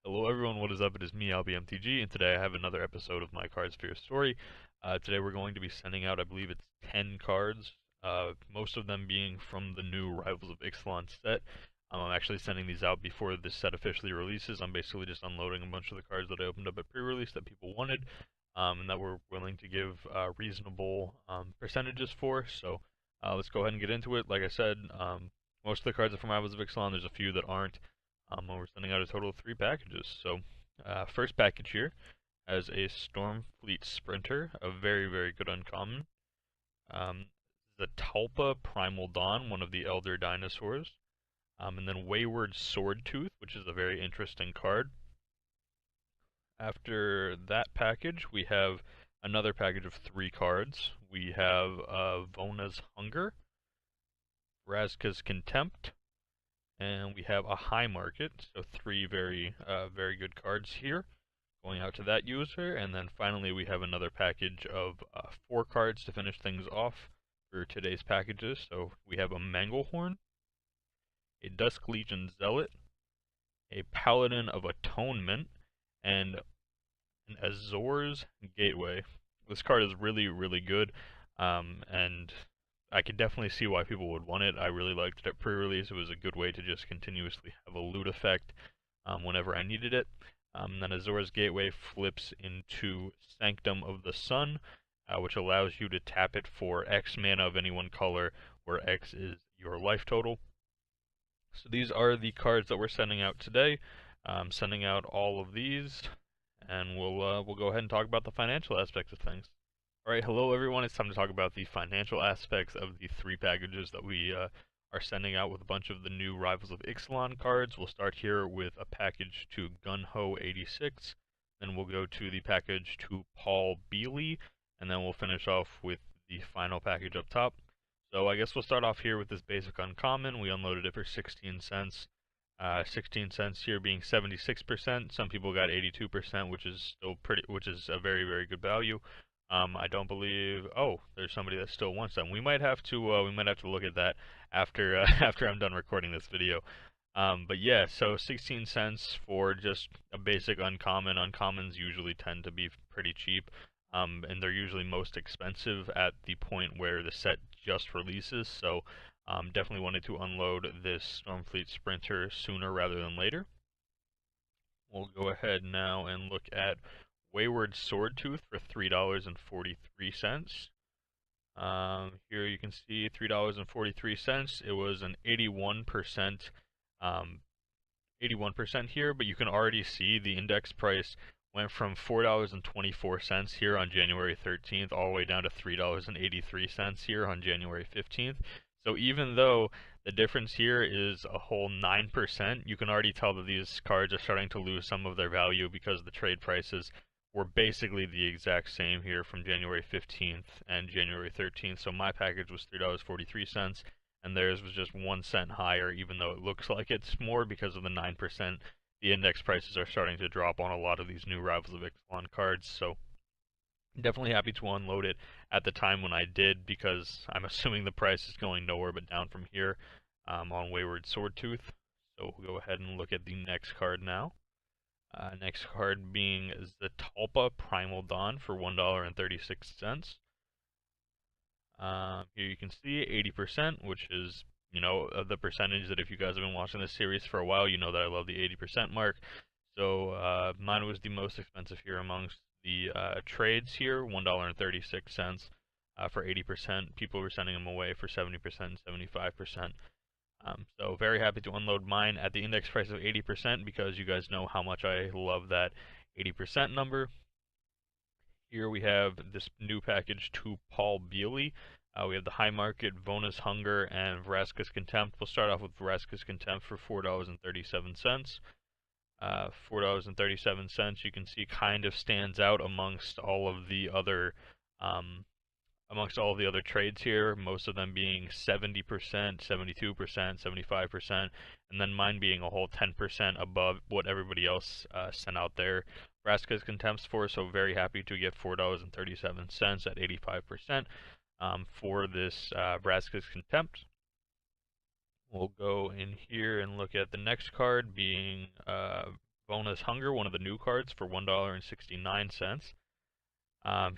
Hello everyone, what is up? It is me, AlbyMTG, and today I have another episode of My Cardsphere Story. Today we're going to be sending out, I believe it's 10 cards, most of them being from the new Rivals of Ixalan set. I'm actually sending these out before this set officially releases. I'm basically just unloading a bunch of the cards that I opened up at pre-release that people wanted, and that we're willing to give reasonable percentages for. So let's go ahead and get into it. Like I said, most of the cards are from Rivals of Ixalan. There's a few that aren't. We're sending out a total of 3 packages. So, first package here has a Stormfleet Sprinter, a very, very good uncommon. The Talpa Primal Dawn, one of the Elder Dinosaurs. And then Wayward Swordtooth, which is a very interesting card. After that package, we have another package of 3 cards. We have Vona's Hunger, Vraska's Contempt, and we have a high market, so 3 very good cards here going out to that user. And then finally we have another package of 4 cards to finish things off for today's packages. So we have a Manglehorn, a Dusk Legion Zealot, a Paladin of Atonement, and an Azor's Gateway. This card is really, really good, and I could definitely see why people would want it. I really liked it at pre-release. It was a good way to just continuously have a loot effect whenever I needed it. Then Azor's Gateway flips into Sanctum of the Sun, which allows you to tap it for X mana of any one color, where X is your life total. So these are the cards that we're sending out today. Sending out all of these, and we'll go ahead and talk about the financial aspects of things. Alright, hello everyone, it's time to talk about the financial aspects of the 3 packages that we are sending out with a bunch of the new Rivals of Ixalan cards. We'll start here with a package to Gunho 86, then we'll go to the package to Paul Bealey, and then we'll finish off with the final package up top. So I guess we'll start off here with this basic uncommon. We unloaded it for 16 cents. 16 cents here being 76%. Some people got 82%, which is still which is a very, very good value. I don't believe. Oh, there's somebody that still wants them. We might have to look at that after after I'm done recording this video. But yeah, so 16 cents for just a basic uncommon. Uncommons usually tend to be pretty cheap, and they're usually most expensive at the point where the set just releases. So definitely wanted to unload this Stormfleet Sprinter sooner rather than later. We'll go ahead now and look at Wayward Swordtooth for $3.43. Here you can see $3.43. It was an 81%, 81% here, but you can already see the index price went from $4.24 here on January 13th all the way down to $3.83 here on January 15th. So even though the difference here is a whole 9%, you can already tell that these cards are starting to lose some of their value because the trade prices were basically the exact same here from January 15th and January 13th. So my package was $3.43, and theirs was just 1 cent higher, even though it looks like it's more because of the 9%. The index prices are starting to drop on a lot of these new Rivals of Ixalan cards, so definitely happy to unload it at the time when I did, because I'm assuming the price is going nowhere but down from here on Wayward Swordtooth. So we'll go ahead and look at the next card now. Next card being the Talpa Primal Dawn for $1.36. Here you can see 80%, which is, you know, the percentage that if you guys have been watching this series for a while, you know that I love the 80% mark. So mine was the most expensive here amongst the trades here, $1.36 for 80%. People were sending them away for 70% and 75%. So very happy to unload mine at the index price of 80%, because you guys know how much I love that 80% number. Here we have this new package to Paul Bealey. We have the high market, Vona's Hunger, and Vraska's Contempt. We'll start off with Vraska's Contempt for $4.37. $4.37, you can see, kind of stands out amongst all of the other trades here, most of them being 70%, 72%, 75%, and then mine being a whole 10% above what everybody else sent out there. Vraska's Contempt's for, so very happy to get $4.37 at 85% for this Vraska's Contempt. We'll go in here and look at the next card being Vona's Hunger, one of the new cards, for $1.69.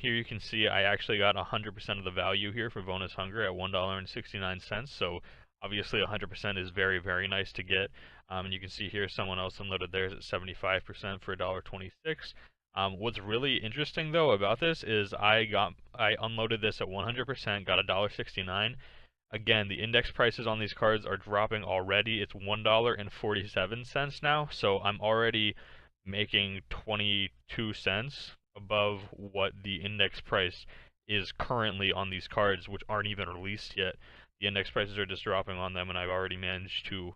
Here you can see I actually got 100% of the value here for Vona's Hunger at $1.69, so obviously 100% is very, very nice to get. And you can see here someone else unloaded theirs at 75% for $1.26. What's really interesting though about this is I unloaded this at 100%, got $1.69. Again, the index prices on these cards are dropping already. It's $1.47 now, so I'm already making 22 cents above what the index price is currently on these cards, which aren't even released yet. The index prices are just dropping on them, and I've already managed to,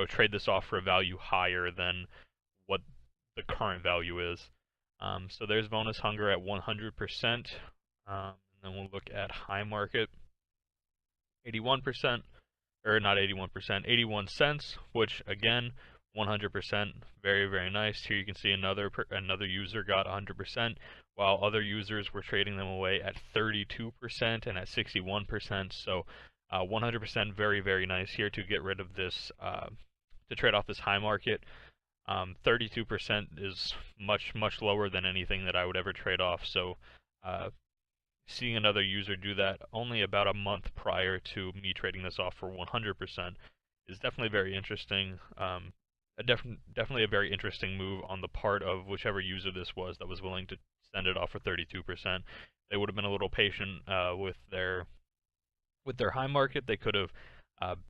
trade this off for a value higher than what the current value is. So there's Vona's Hunger at 100%. And then we'll look at high market. 81%, or not 81%, 81 cents, which again, 100%, very, very nice. Here you can see another user got 100%, while other users were trading them away at 32% and at 61%. So 100%, very, very nice here to get rid of this, to trade off this high market. 32% is much, much lower than anything that I would ever trade off. So seeing another user do that only about a month prior to me trading this off for 100% is definitely very interesting. Definitely a very interesting move on the part of whichever user this was that was willing to send it off for 32%. They would have been a little patient with their high market. They could have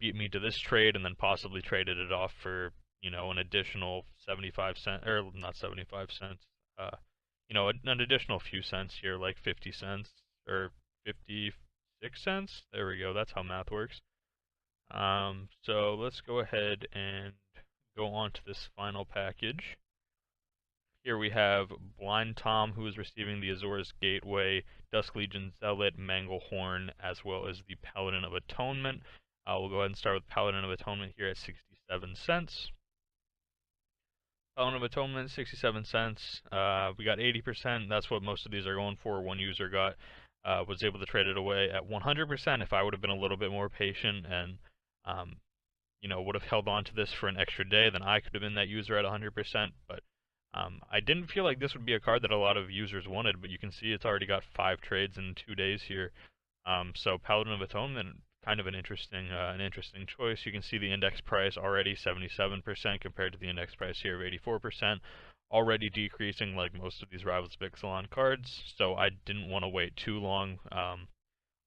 beat me to this trade and then possibly traded it off for an additional 75 cents, or not 75 cents. An additional few cents here, like 50 cents or 56 cents. There we go. That's how math works. So let's go ahead and go on to this final package. Here we have Blind Tom, who is receiving the Azor's Gateway, Dusk Legion Zealot, Manglehorn, as well as the Paladin of Atonement. We'll go ahead and start with Paladin of Atonement here at 67 cents. Paladin of Atonement, 67 cents. We got 80%. That's what most of these are going for. One user was able to trade it away at 100%. If I would have been a little bit more patient and, would have held on to this for an extra day, then I could have been that user at 100%. But I didn't feel like this would be a card that a lot of users wanted, but you can see it's already got 5 trades in 2 days here. So Paladin of Atonement, kind of an interesting choice. You can see the index price already 77% compared to the index price here of 84%, already decreasing like most of these Rivals of Ixalan cards. So I didn't want to wait too long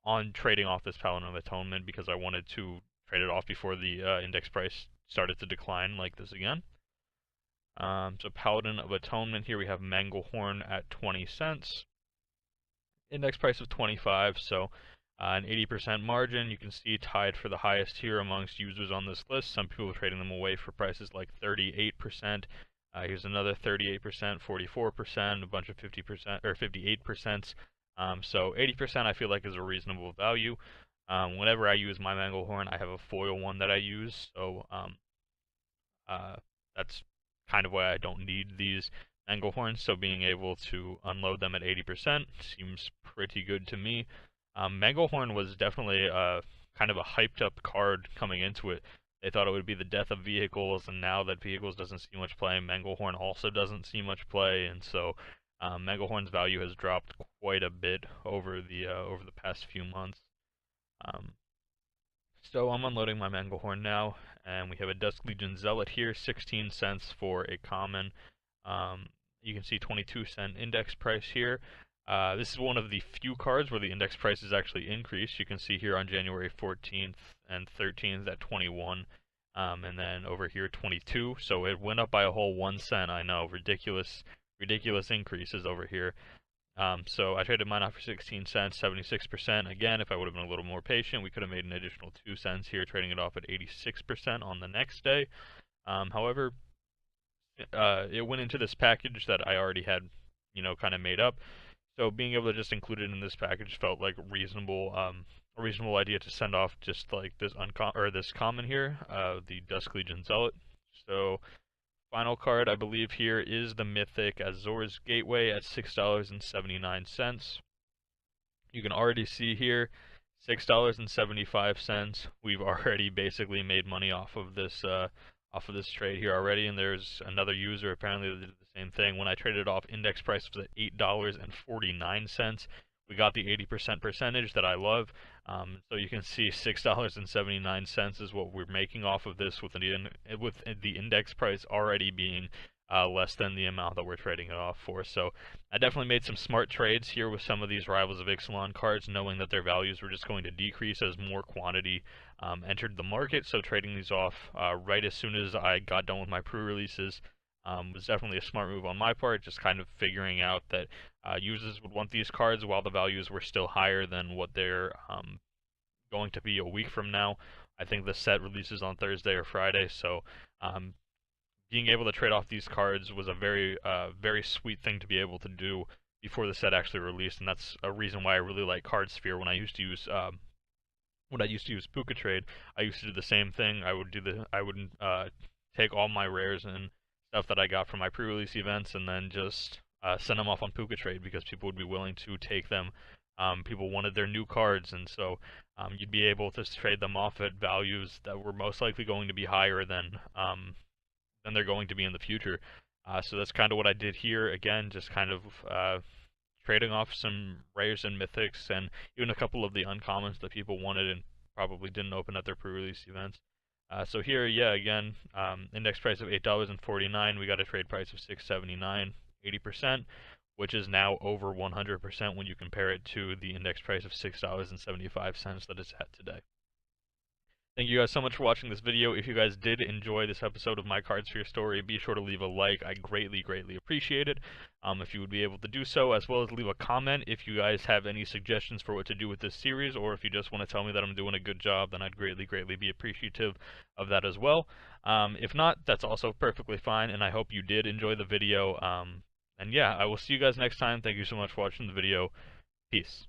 on trading off this Paladin of Atonement because I wanted to trade it off before the index price started to decline like this again. So Paladin of Atonement, here we have Manglehorn at 20 cents. Index price of 25, so an 80% margin. You can see tied for the highest here amongst users on this list. Some people are trading them away for prices like 38%. Here's another 38%, 44%, a bunch of 50% or 58%. So 80% I feel like is a reasonable value. Whenever I use my Manglehorn, I have a foil one that I use, so that's kind of why I don't need these Manglehorns. So being able to unload them at 80% seems pretty good to me. Manglehorn was definitely kind of a hyped up card coming into it. They thought it would be the death of vehicles, and now that vehicles doesn't see much play, Manglehorn also doesn't see much play, and so Manglehorn's value has dropped quite a bit over the past few months. So I'm unloading my Manglehorn now, and we have a Dusk Legion Zealot here, 16 cents for a common. You can see 22-cent index price here. This is one of the few cards where the index price is actually increased. You can see here on January 14th and 13th at 21, and then over here 22. So it went up by a whole 1 cent. I know, ridiculous increases over here. So I traded mine off for 16 cents, 76%. Again, if I would have been a little more patient, we could have made an additional 2 cents here, trading it off at 86% on the next day. However, it went into this package that I already had, kind of made up. So being able to just include it in this package felt like a reasonable idea to send off, just like this this common here, the Dusk Legion Zealot. So final card, I believe here, is the Mythic Azor's Gateway at $6.79. You can already see here, $6.75. We've already basically made money off of this off of this trade here already, and there's another user apparently that did the same thing. When I traded off, index price was at $8.49. We got the 80% percentage that I love. So you can see $6.79 is what we're making off of this, with the index price already being less than the amount that we're trading it off for. So I definitely made some smart trades here with some of these Rivals of Ixalan cards, knowing that their values were just going to decrease as more quantity entered the market. So trading these off right as soon as I got done with my pre-releases was definitely a smart move on my part, just kind of figuring out that users would want these cards while the values were still higher than what they're going to be a week from now. I think the set releases on Thursday or Friday, so being able to trade off these cards was a very sweet thing to be able to do before the set actually released, and that's a reason why I really like Cardsphere. When I used to use Puka Trade, I used to do the same thing. I would take all my rares and stuff that I got from my pre-release events and then just send them off on Puka Trade, because people would be willing to take them. People wanted their new cards, and so you'd be able to trade them off at values that were most likely going to be higher than they're going to be in the future. So that's kind of what I did here. Again, just kind of trading off some rares and mythics, and even a couple of the uncommons that people wanted and probably didn't open at their pre-release events. So here, yeah, again, index price of $8.49. We got a trade price of $6.79, 80%, which is now over 100% when you compare it to the index price of $6.75 that it's at today. Thank you guys so much for watching this video. If you guys did enjoy this episode of My Cardsphere Story, be sure to leave a like. I greatly appreciate it. If you would be able to do so, as well as leave a comment if you guys have any suggestions for what to do with this series, or if you just want to tell me that I'm doing a good job, then I'd greatly be appreciative of that as well. If not, that's also perfectly fine, and I hope you did enjoy the video. And yeah, I will see you guys next time. Thank you so much for watching the video. Peace.